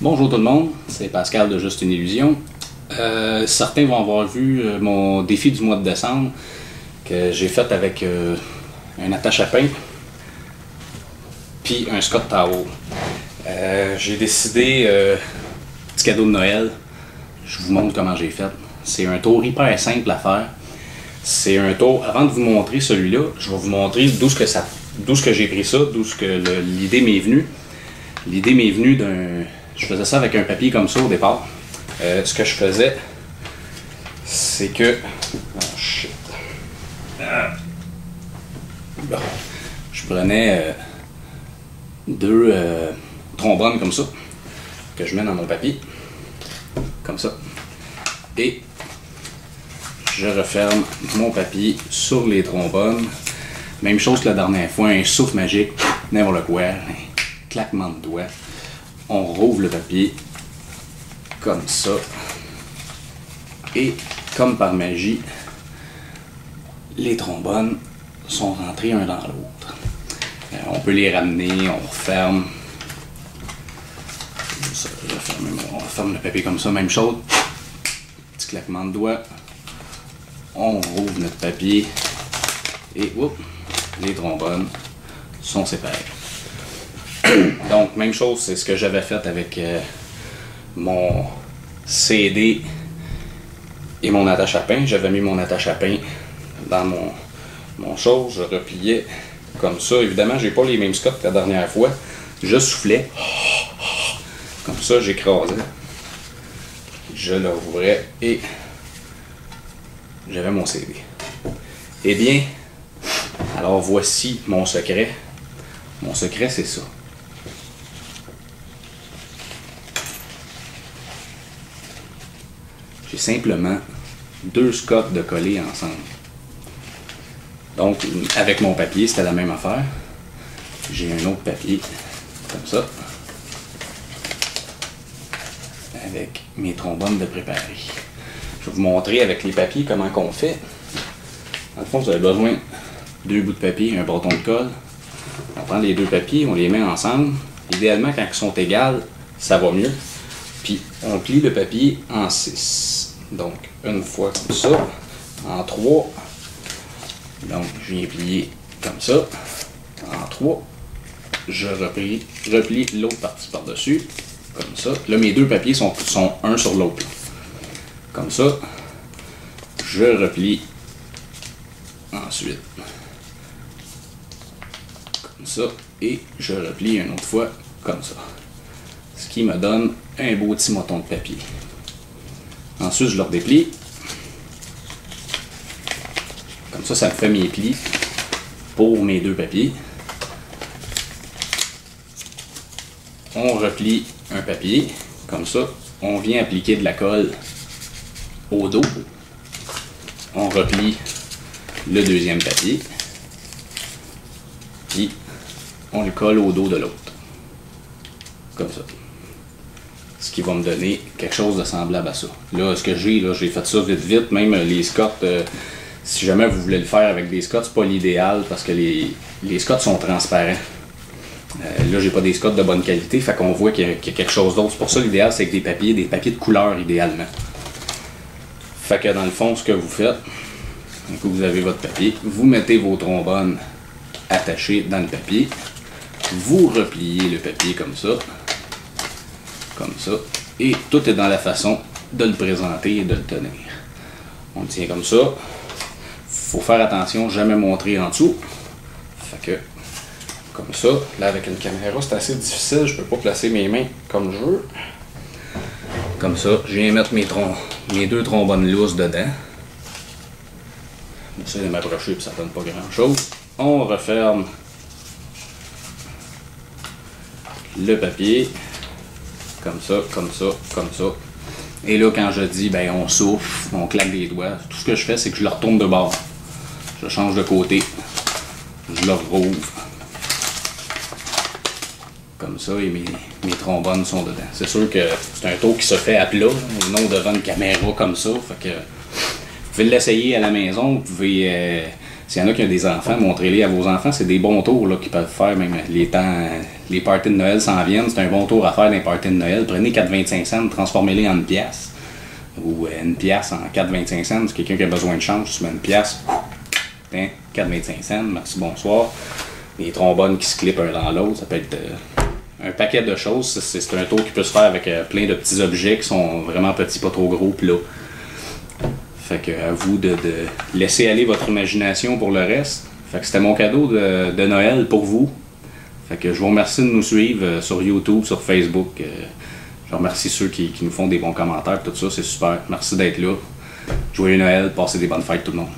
Bonjour tout le monde, c'est Pascal de Juste une Illusion. Certains vont avoir vu mon défi du mois de décembre que j'ai fait avec un attache à pain puis un Scott Towel. J'ai décidé, petit cadeau de Noël, je vous montre comment j'ai fait. C'est un tour hyper simple à faire. C'est un tour, avant de vous montrer celui-là, je vais vous montrer d'où ce que j'ai pris ça, d'où ce que l'idée m'est venue. L'idée m'est venue d'un... Je faisais ça avec un papier comme ça au départ. Ce que je faisais, c'est que... Oh shit. Bon. Je prenais deux trombones comme ça, que je mets dans mon papier, comme ça. Et je referme mon papier sur les trombones. Même chose que la dernière fois, un souffle magique, n'importe quoi, un claquement de doigts. On rouvre le papier comme ça. Et comme par magie, les trombones sont rentrés un dans l'autre. On peut les ramener, on referme. On referme le papier comme ça, même chose. Petit claquement de doigts. On rouvre notre papier et oups, les trombones sont séparés. Donc, même chose, c'est ce que j'avais fait avec mon CD et mon attache à pain. J'avais mis mon attache à pain dans mon chose, je repliais comme ça. Évidemment, j'ai pas les mêmes scots que la dernière fois. Je soufflais. Comme ça, j'écrasais. Je le rouvrais et j'avais mon CD. Eh bien, alors voici mon secret. Mon secret, c'est ça. J'ai simplement deux scots de coller ensemble. Donc, avec mon papier, c'était la même affaire. J'ai un autre papier, comme ça, avec mes trombones de préparer. Je vais vous montrer avec les papiers comment on fait. Dans le fond, vous avez besoin de deux bouts de papier et un bâton de colle. On prend les deux papiers, on les met ensemble. Idéalement, quand ils sont égales, ça va mieux. Puis, on plie le papier en 6. Donc, une fois comme ça, en 3. Donc, je viens plier comme ça, en 3. Je replie l'autre partie par-dessus, comme ça. Là, mes deux papiers sont un sur l'autre. Comme ça, je replie ensuite. Comme ça, et je replie une autre fois, comme ça. Ce qui me donne un beau petit moton de papier. Ensuite, je le redéplie. Comme ça, ça me fait mes plis pour mes deux papiers. On replie un papier, comme ça. On vient appliquer de la colle au dos. On replie le deuxième papier. Puis, on le colle au dos de l'autre. Comme ça. Ce qui va me donner quelque chose de semblable à ça. Là, ce que j'ai fait ça vite. Même les Scots, si jamais vous voulez le faire avec des Scots, c'est pas l'idéal parce que les Scots sont transparents. Là, j'ai pas des Scots de bonne qualité, fait qu'on voit qu'il y a quelque chose d'autre. C'est pour ça l'idéal, c'est avec des papiers de couleur idéalement. Fait que dans le fond, ce que vous faites, un coup vous avez votre papier, vous mettez vos trombones attachés dans le papier, vous repliez le papier comme ça, et tout est dans la façon de le présenter et de le tenir. On le tient comme ça. Faut faire attention, jamais montrer en dessous. Fait que, comme ça, là avec une caméra c'est assez difficile, je peux pas placer mes mains comme je veux. Comme ça, je viens mettre mes deux trombones lousses dedans. J'essaie de m'approcher puis ça donne pas grand chose. On referme le papier. Comme ça. Et là, quand je dis, ben, on souffle, on claque des doigts, tout ce que je fais, c'est que je le retourne de bord. Je change de côté. Je le rouvre. Comme ça, et mes trombones sont dedans. C'est sûr que c'est un tour qui se fait à plat, non devant une caméra comme ça. Fait que vous pouvez l'essayer à la maison. Vous pouvez, S'il y en a qui ont des enfants, montrez-les à vos enfants. C'est des bons tours qu'ils peuvent faire, même les parties de Noël s'en viennent. C'est un bon tour à faire dans les parties de Noël. Prenez 4,25 cents, transformez-les en une pièce. Ou une pièce en 4,25 cents. C'est quelqu'un qui a besoin de change, tu mets une pièce. 4,25 cents, merci, bonsoir. Les trombones qui se clippent un dans l'autre, ça peut être un paquet de choses. C'est un tour qui peut se faire avec plein de petits objets qui sont vraiment petits, pas trop gros, plats. Fait que à vous de laisser aller votre imagination pour le reste. Fait que c'était mon cadeau de Noël pour vous. Fait que je vous remercie de nous suivre sur YouTube, sur Facebook. Je remercie ceux qui nous font des bons commentaires, tout ça, c'est super. Merci d'être là. Joyeux Noël, passez des bonnes fêtes tout le monde.